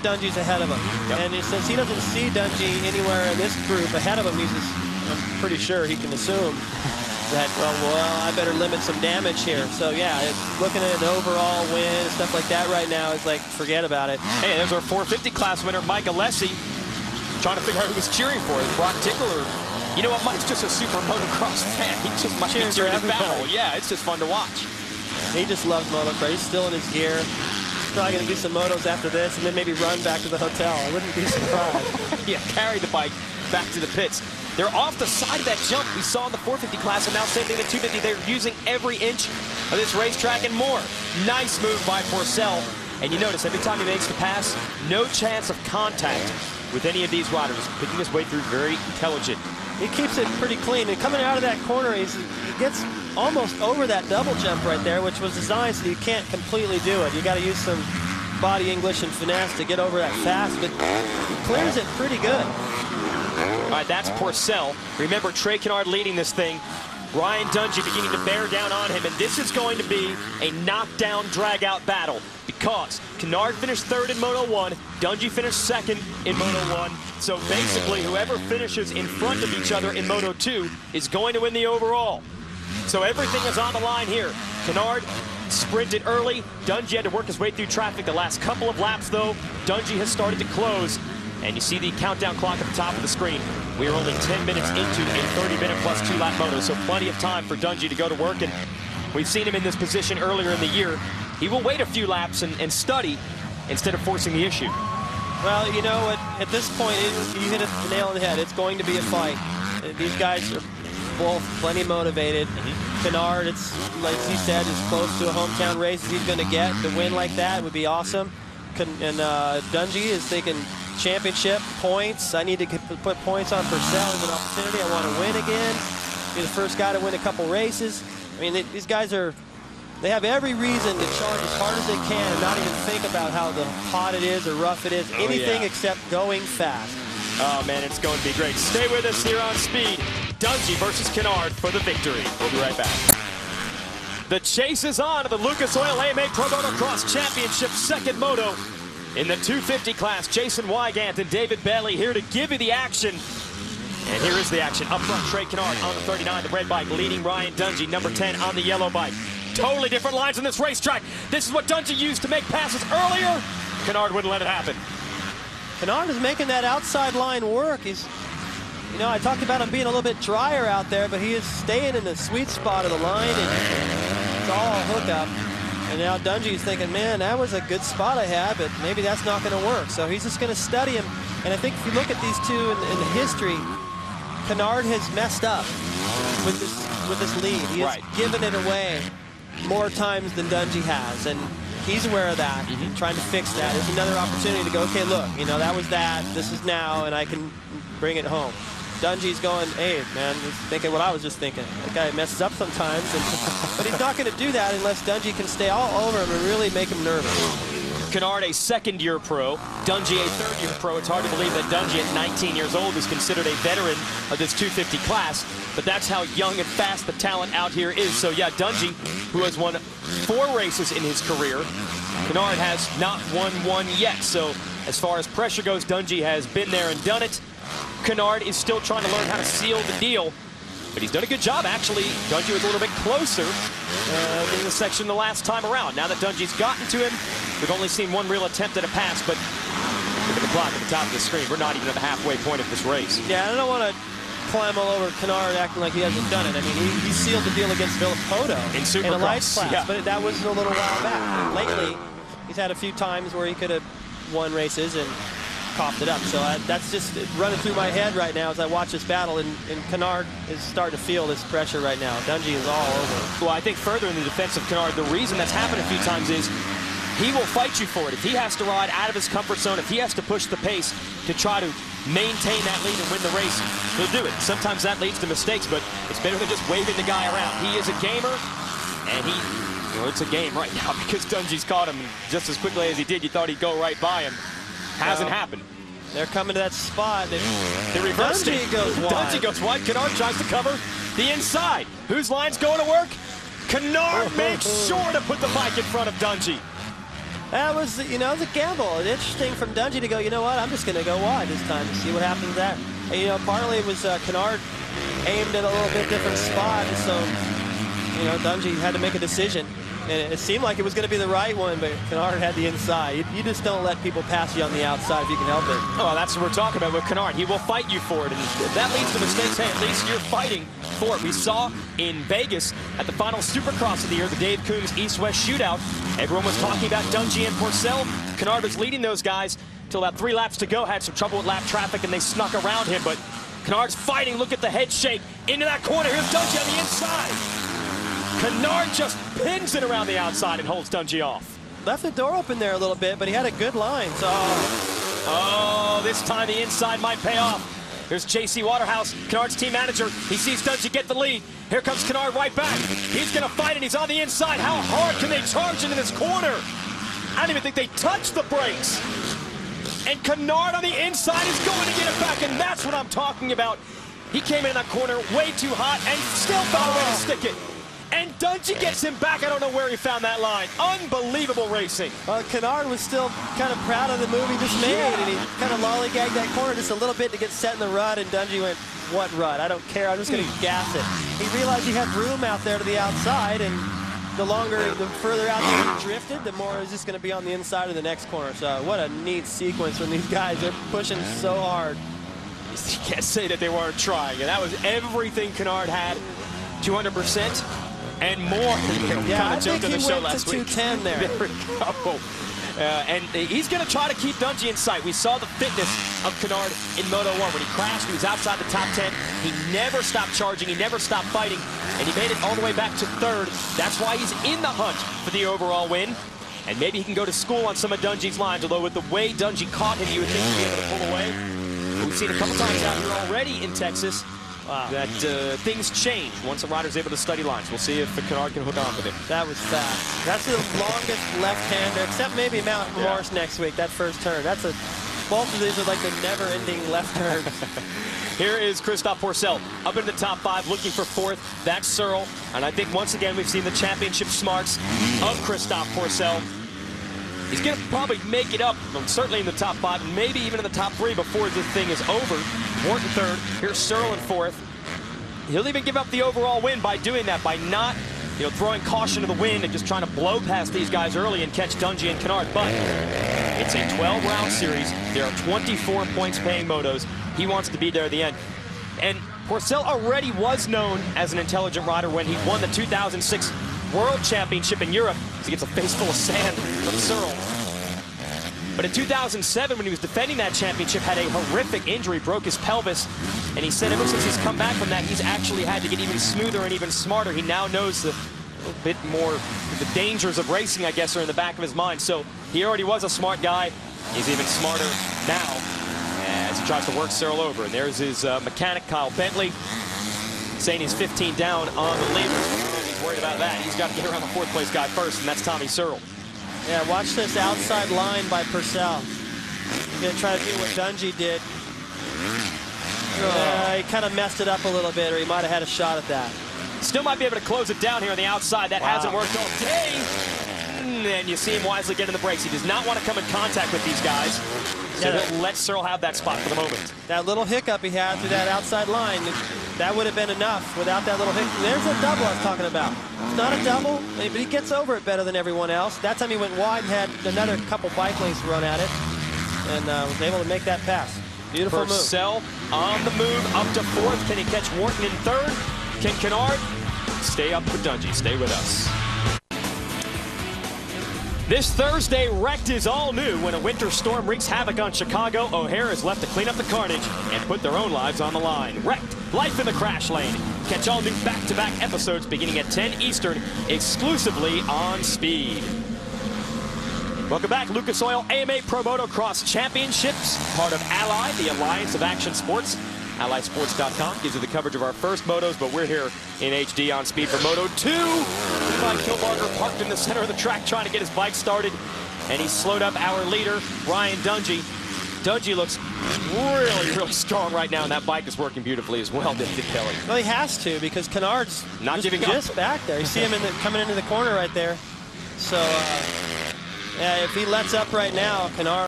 Dungey's ahead of him. Yep. And since he doesn't see Dungey anywhere in this group ahead of him, I'm pretty sure he can assume that, well, I better limit some damage here. So, yeah, looking at an overall win and stuff like that right now is like, forget about it. Hey, there's our 450 class winner, Mike Alessi, trying to figure out who was cheering for. Brock Tickler. You know what, Mike's just a super motocross fan. He just might be cheering his battle. Yeah, it's just fun to watch. He just loves motocross. He's still in his gear. He's probably going to do some motos after this and then maybe run back to the hotel. I wouldn't be surprised. Yeah, carry the bike back to the pits. They're off the side of that jump we saw in the 450 class, and now same thing at 250. They're using every inch of this racetrack and more. Nice move by Porcel. And you notice every time he makes the pass, no chance of contact with any of these riders. Picking his way through, very intelligent. He keeps it pretty clean. And coming out of that corner, he gets almost over that double jump right there, which was designed so you can't completely do it. You got to use some body English and finesse to get over that fast, but he clears it pretty good. All right, that's Porcel. Remember, Trey Kennard leading this thing. Ryan Dungey beginning to bear down on him, and this is going to be a knockdown, drag-out battle because Kennard finished third in Moto 1, Dungey finished second in Moto 1. So basically, whoever finishes in front of each other in Moto 2 is going to win the overall. So everything is on the line here. Kennard sprinted early. Dungey had to work his way through traffic the last couple of laps, though. Dungey has started to close. And you see the countdown clock at the top of the screen. We are only 10 minutes into a 30-minute plus 2-lap moto, so plenty of time for Dungey to go to work. And we've seen him in this position earlier in the year. He will wait a few laps and study instead of forcing the issue. Well, you know what? At this point, you hit the nail on the head. It's going to be a fight. These guys are both plenty motivated. Kennard, it's like he said, as close to a hometown race as he's going to get. To win like that would be awesome. And Dungey is thinking championship points. I need to put points on Purcell as an opportunity. I want to win again. Be the first guy to win a couple races. I mean, these guys they have every reason to charge as hard as they can and not even think about how hot it is or rough it is. Anything except going fast. Oh, man, it's going to be great. Stay with us here on Speed. Dungey versus Kennard for the victory. We'll be right back. The chase is on to the Lucas Oil AMA Pro Motocross Championship second moto. In the 250 class, Jason Wygant and David Bailey here to give you the action. And here is the action. Up front, Trey Kennard on the 39, the red bike, leading Ryan Dungey, number 10 on the yellow bike. Totally different lines on this racetrack. This is what Dungey used to make passes earlier. Kennard wouldn't let it happen. Kennard is making that outside line work. You know, I talked about him being a little bit drier out there, but he is staying in the sweet spot of the line, and it's all hookup. And now Dungey's thinking, man, that was a good spot I had, but maybe that's not going to work. So he's just going to study him. And I think if you look at these two in the history, Kennard has messed up with this lead. He has given it away more times than Dungey has. And he's aware of that. Trying to fix that. There's another opportunity to go, okay, look, you know, that was that. This is now, and I can bring it home. Dungey's going, hey, man, just thinking what I was just thinking. That guy messes up sometimes, but he's not going to do that unless Dungey can stay all over him and really make him nervous. Kennard, a second-year pro. Dungey, a third-year pro. It's hard to believe that Dungey, at 19 years old, is considered a veteran of this 250 class, but that's how young and fast the talent out here is. So, yeah, Dungey, who has won 4 races in his career, Kennard has not won one yet. So, as far as pressure goes, Dungey has been there and done it. Kennard is still trying to learn how to seal the deal, but he's done a good job, actually. Dungey was a little bit closer in the section the last time around. Now that Dungey's gotten to him, we've only seen one real attempt at a pass, but look at the clock at the top of the screen. We're not even at the halfway point of this race. Yeah, I don't want to climb all over Kennard acting like he hasn't done it. I mean, he sealed the deal against Villopoto in a light class, but that was a little while back. And lately, he's had a few times where he could have won races and coughed it up. So that's just running through my head right now as I watch this battle, and Kennard is starting to feel this pressure right now. Dungey is all over. Well, I think further in the defense of Kennard, the reason that's happened a few times is he will fight you for it. If he has to ride out of his comfort zone, if he has to push the pace to try to maintain that lead and win the race, he'll do it. Sometimes that leads to mistakes, but it's better than just waving the guy around. He is a gamer, and it's a game right now because Dungey's caught him just as quickly as he did. You thought he'd go right by him. Hasn't happened. They're coming to that spot. They reversed it. Dungey goes wide. Dungey goes wide. Kennard tries to cover the inside. Whose line's going to work? Kennard makes sure to put the bike in front of Dungey. That was, you know, it was a gamble. It's interesting from Dungey to go, you know what, I'm just going to go wide this time to see what happens there. And, you know, partly it was Kennard aimed at a little bit different spot, so, you know, Dungey had to make a decision. And it seemed like it was going to be the right one, but Kennard had the inside. You just don't let people pass you on the outside if you can help it. Oh, that's what we're talking about with Kennard. He will fight you for it, and if that leads to mistakes, hey, at least you're fighting for it. We saw in Vegas at the final Supercross of the year, the Dave Coombs East-West Shootout. Everyone was talking about Dungey and Porcel. Kennard was leading those guys until about 3 laps to go. Had some trouble with lap traffic, and they snuck around him, but Kennard's fighting. Look at the head shake into that corner. Here's Dungey on the inside. Kennard just pins it around the outside and holds Dungey off. Left the door open there a little bit, but he had a good line. So, oh, this time the inside might pay off. Here's J.C. Waterhouse, Kennard's team manager. He sees Dungey get the lead. Here comes Kennard right back. He's going to fight, and he's on the inside. How hard can they charge into this corner? I don't even think they touched the brakes. And Kennard on the inside is going to get it back, and that's what I'm talking about. He came in that corner way too hot and still found a way to stick it. And Dungey gets him back. I don't know where he found that line. Unbelievable racing. Well, Kennard was still kind of proud of the move he just made, and he kind of lollygagged that corner just a little bit to get set in the rut, and Dungey went, what rut? I don't care. I'm just going to gas it. He realized he had room out there to the outside, and the further out he drifted, the more it's just going to be on the inside of the next corner. So what a neat sequence when these guys are pushing so hard. You can't say that they weren't trying, and that was everything Kennard had, 200%. And more. Yeah, I think he went to 210 there. There we go. And he's going to try to keep Dungey in sight. We saw the fitness of Kennard in Moto1. When he crashed, he was outside the top 10. He never stopped charging. He never stopped fighting. And he made it all the way back to 3rd. That's why he's in the hunt for the overall win. And maybe he can go to school on some of Dungey's lines, although with the way Dungey caught him, you would think he'd be able to pull away. We've seen a couple times out here already in Texas. Wow. That things change once a rider's able to study lines. We'll see if Kennard can hook on with it. That was fast. That's the longest left-hander, except maybe Mount Morris next week, that first turn. Both of these are like the never-ending left turn. Here is Christophe Porcel up in the top 5, looking for 4th. That's Searle. And I think once again we've seen the championship smarts of Christophe Porcel. He's going to probably make it up, certainly in the top 5, and maybe even in the top 3 before this thing is over. Morton 3rd. Here's Searle in 4th. He'll even give up the overall win by doing that, by not, throwing caution to the wind and just trying to blow past these guys early and catch Dungey and Kennard. But it's a 12-round series. There are 24 points-paying motos. He wants to be there at the end. And Porcel already was known as an intelligent rider when he won the 2006 World Championship in Europe. He gets a face full of sand from Searle. But in 2007, when he was defending that championship, had a horrific injury, broke his pelvis. And he said ever since he's come back from that, he's actually had to get even smoother and even smarter. He now knows a bit more the dangers of racing, I guess, are in the back of his mind. So he already was a smart guy. He's even smarter now as he tries to work Searle over. And there's his mechanic, Kyle Bentley, saying he's 15 down on the lead. He's worried about that. He's got to get around the 4th place guy first, and that's Tommy Searle. Yeah, watch this outside line by Porcel. He's going to try to do what Dungey did. He kind of messed it up a little bit, or he might have had a shot at that. Still might be able to close it down here on the outside. That hasn't worked all day. And you see him wisely get in the brakes. He does not want to come in contact with these guys. So he'll let Searle have that spot for the moment. That little hiccup he had through that outside line, that would have been enough without that little hiccup. There's a double I was talking about. It's not a double, but he gets over it better than everyone else. That time he went wide and had another couple bike lengths run at it, and was able to make that pass. Beautiful move. Porcel on the move up to 4th. Can he catch Wharton in 3rd? Can Kennard stay up with Dungey? Stay with us. This Thursday, Wrecked is all new. When a winter storm wreaks havoc on Chicago, O'Hare is left to clean up the carnage and put their own lives on the line. Wrecked, Life in the Crash Lane. Catch all new back-to-back episodes beginning at 10 Eastern, exclusively on Speed. Welcome back. Lucas Oil AMA Pro Motocross Championships, part of Ally, the Alliance of Action Sports. AllySports.com gives you the coverage of our first motos, but we're here in HD on Speed for Moto 2. Levi Kilbarger parked in the center of the track trying to get his bike started, and he slowed up our leader, Ryan Dungey. Dungey looks really, really strong right now, and that bike is working beautifully as well, David Kelly. Well, he has to, because Kennard's not giving up. Just back there. You see him coming into the corner right there. So, If he lets up right now, Kennard